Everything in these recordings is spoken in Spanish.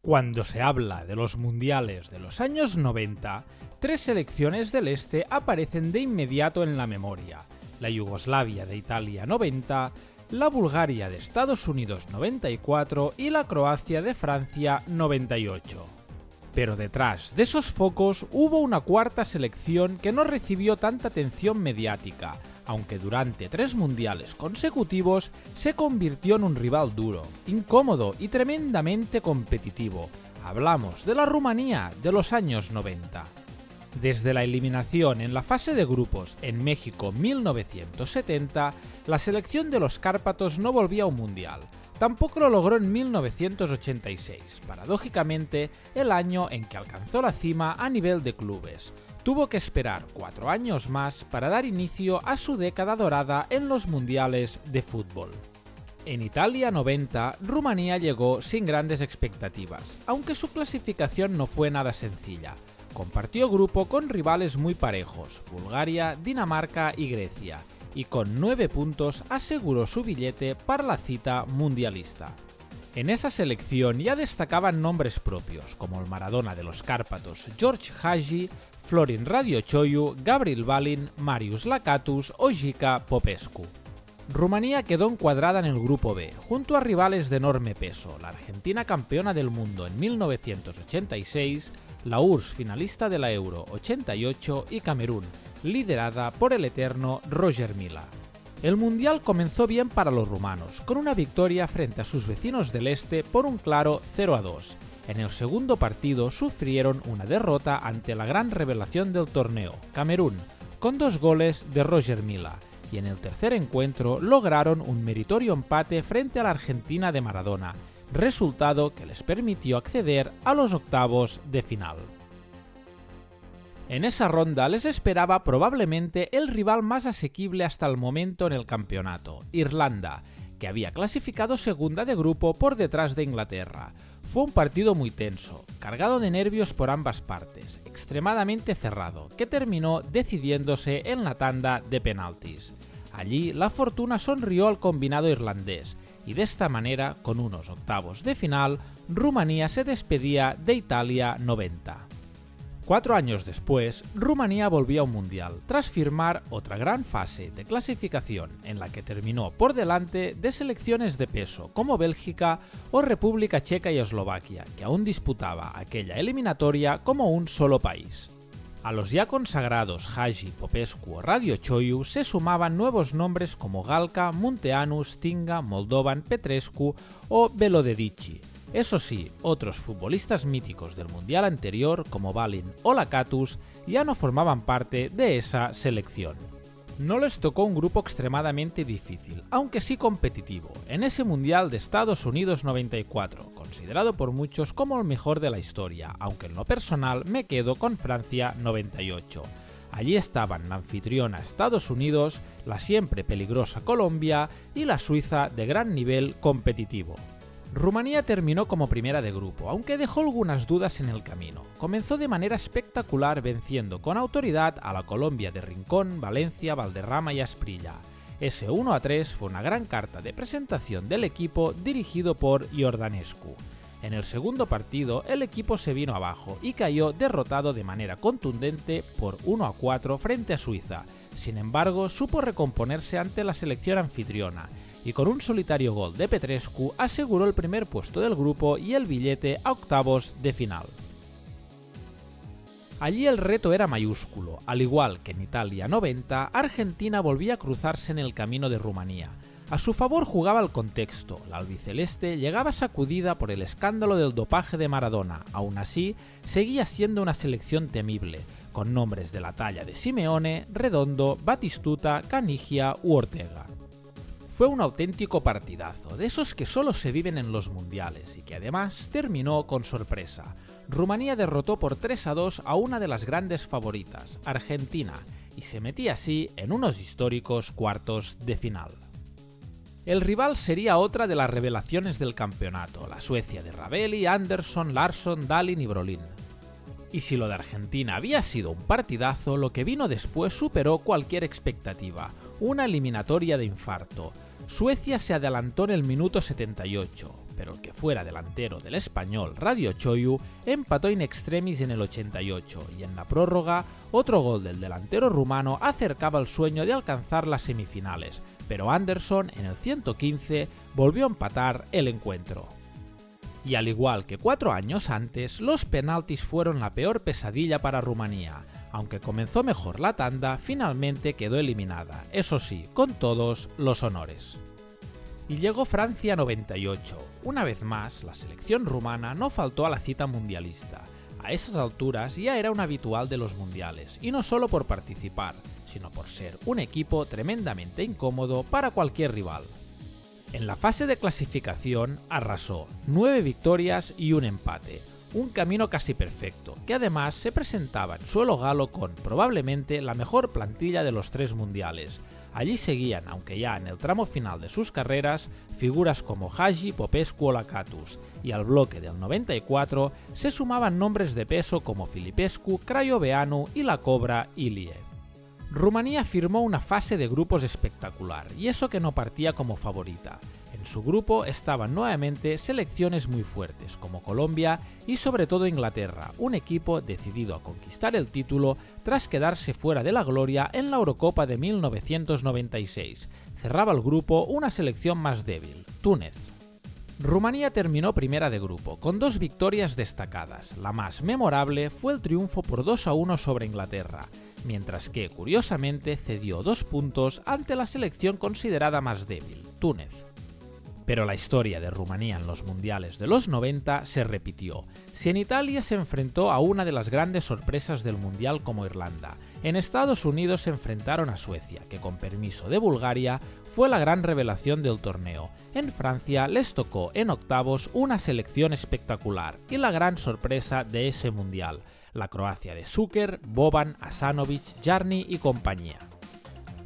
Cuando se habla de los mundiales de los años 90, tres selecciones del Este aparecen de inmediato en la memoria: la Yugoslavia de Italia 90, la Bulgaria de Estados Unidos 94 y la Croacia de Francia 98. Pero detrás de esos focos hubo una cuarta selección que no recibió tanta atención mediática, aunque durante 3 mundiales consecutivos se convirtió en un rival duro, incómodo y tremendamente competitivo. Hablamos de la Rumanía de los años 90. Desde la eliminación en la fase de grupos en México 1970, la selección de los Cárpatos no volvía a un mundial. Tampoco lo logró en 1986, paradójicamente el año en que alcanzó la cima a nivel de clubes. Tuvo que esperar 4 años más para dar inicio a su década dorada en los mundiales de fútbol. En Italia 90, Rumanía llegó sin grandes expectativas, aunque su clasificación no fue nada sencilla. Compartió grupo con rivales muy parejos: Bulgaria, Dinamarca y Grecia, y con 9 puntos aseguró su billete para la cita mundialista. En esa selección ya destacaban nombres propios, como el Maradona de los Cárpatos, George Hagi, Florin Radiochoiu, Gabriel Balin, Marius Lakatos o Jica Popescu. Rumanía quedó encuadrada en el grupo B, junto a rivales de enorme peso: la Argentina, campeona del mundo en 1986, la URSS, finalista de la Euro 88, y Camerún, liderada por el eterno Roger Mila. El mundial comenzó bien para los rumanos, con una victoria frente a sus vecinos del este por un claro 0-2. En el segundo partido sufrieron una derrota ante la gran revelación del torneo, Camerún, con 2 goles de Roger Mila, y en el tercer encuentro lograron un meritorio empate frente a la Argentina de Maradona, resultado que les permitió acceder a los octavos de final. En esa ronda les esperaba probablemente el rival más asequible hasta el momento en el campeonato: Irlanda, que había clasificado segunda de grupo por detrás de Inglaterra. Fue un partido muy tenso, cargado de nervios por ambas partes, extremadamente cerrado, que terminó decidiéndose en la tanda de penaltis. Allí la fortuna sonrió al combinado irlandés, y de esta manera, con unos octavos de final, Rumanía se despedía de Italia 90. 4 años después, Rumanía volvió a un mundial, tras firmar otra gran fase de clasificación en la que terminó por delante de selecciones de peso como Bélgica o República Checa y Eslovaquia, que aún disputaba aquella eliminatoria como un solo país. A los ya consagrados Hagi, Popescu o Radiochoiu se sumaban nuevos nombres como Galka, Munteanu, Stinga, Moldovan, Petrescu o Velodedici. Eso sí, otros futbolistas míticos del mundial anterior, como Balin o Lakatos, ya no formaban parte de esa selección. No les tocó un grupo extremadamente difícil, aunque sí competitivo, en ese mundial de Estados Unidos 94, considerado por muchos como el mejor de la historia, aunque en lo personal me quedo con Francia 98. Allí estaban la anfitriona Estados Unidos, la siempre peligrosa Colombia y la Suiza de gran nivel competitivo. Rumanía terminó como primera de grupo, aunque dejó algunas dudas en el camino. Comenzó de manera espectacular venciendo con autoridad a la Colombia de Rincón, Valencia, Valderrama y Asprilla. Ese 1-3 fue una gran carta de presentación del equipo dirigido por Iordanescu. En el segundo partido el equipo se vino abajo y cayó derrotado de manera contundente por 1-4 frente a Suiza. Sin embargo, supo recomponerse ante la selección anfitriona, y con un solitario gol de Petrescu aseguró el primer puesto del grupo y el billete a octavos de final. Allí el reto era mayúsculo. Al igual que en Italia 90, Argentina volvía a cruzarse en el camino de Rumanía. A su favor jugaba el contexto: la albiceleste llegaba sacudida por el escándalo del dopaje de Maradona. Aún así, seguía siendo una selección temible, con nombres de la talla de Simeone, Redondo, Batistuta, Canigia u Ortega. Fue un auténtico partidazo, de esos que solo se viven en los mundiales y que además terminó con sorpresa. Rumanía derrotó por 3-2 a una de las grandes favoritas, Argentina, y se metía así en unos históricos cuartos de final. El rival sería otra de las revelaciones del campeonato, la Suecia de Ravelli, Andersson, Larsson, Dahlin y Brolin. Y si lo de Argentina había sido un partidazo, lo que vino después superó cualquier expectativa, una eliminatoria de infarto. Suecia se adelantó en el minuto 78, pero el que fuera delantero del Español, Radio Choiu, empató in extremis en el 88 y en la prórroga otro gol del delantero rumano acercaba el sueño de alcanzar las semifinales, pero Anderson en el 115 volvió a empatar el encuentro. Y al igual que 4 años antes, los penaltis fueron la peor pesadilla para Rumanía. Aunque comenzó mejor la tanda, finalmente quedó eliminada, eso sí, con todos los honores. Y llegó Francia 98. Una vez más, la selección rumana no faltó a la cita mundialista. A esas alturas ya era un habitual de los mundiales, y no solo por participar, sino por ser un equipo tremendamente incómodo para cualquier rival. En la fase de clasificación arrasó, 9 victorias y un empate, un camino casi perfecto, que además se presentaba en suelo galo con probablemente la mejor plantilla de los 3 mundiales. Allí seguían, aunque ya en el tramo final de sus carreras, figuras como Hagi, Popescu o Lakatos, y al bloque del 94 se sumaban nombres de peso como Filipescu, Craioveanu y la Cobra Ilie. Rumanía firmó una fase de grupos espectacular, y eso que no partía como favorita. En su grupo estaban nuevamente selecciones muy fuertes, como Colombia y sobre todo Inglaterra, un equipo decidido a conquistar el título tras quedarse fuera de la gloria en la Eurocopa de 1996. Cerraba el grupo una selección más débil, Túnez. Rumanía terminó primera de grupo, con 2 victorias destacadas. La más memorable fue el triunfo por 2-1 sobre Inglaterra, mientras que, curiosamente, cedió 2 puntos ante la selección considerada más débil, Túnez. Pero la historia de Rumanía en los mundiales de los 90 se repitió. Si en Italia se enfrentó a una de las grandes sorpresas del mundial como Irlanda, en Estados Unidos se enfrentaron a Suecia, que con permiso de Bulgaria fue la gran revelación del torneo. En Francia les tocó en octavos una selección espectacular y la gran sorpresa de ese mundial, la Croacia de Šuker, Boban, Asanovic, Jarni y compañía.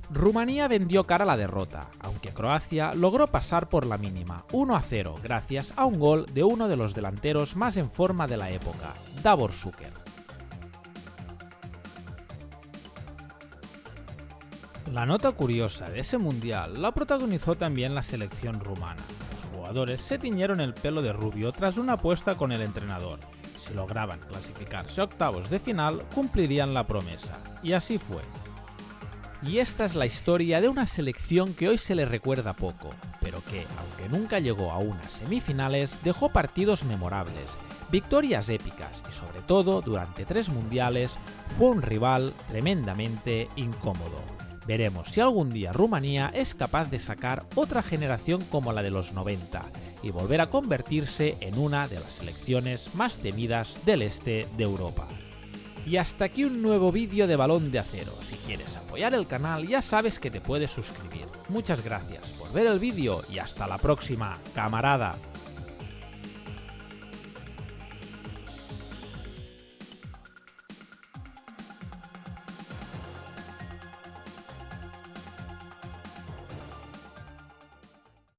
Rumanía vendió cara a la derrota, aunque Croacia logró pasar por la mínima, 1-0, gracias a un gol de uno de los delanteros más en forma de la época, Davor Šuker. La nota curiosa de ese mundial la protagonizó también la selección rumana. Los jugadores se tiñeron el pelo de rubio tras una apuesta con el entrenador. Si lograban clasificarse a octavos de final, cumplirían la promesa, y así fue. Y esta es la historia de una selección que hoy se le recuerda poco, pero que, aunque nunca llegó a unas semifinales, dejó partidos memorables, victorias épicas y sobre todo, durante 3 mundiales, fue un rival tremendamente incómodo. Veremos si algún día Rumanía es capaz de sacar otra generación como la de los 90 y volver a convertirse en una de las selecciones más temidas del este de Europa. Y hasta aquí un nuevo vídeo de Balón de Acero. Si quieres apoyar el canal ya sabes que te puedes suscribir. Muchas gracias por ver el vídeo y hasta la próxima, camarada.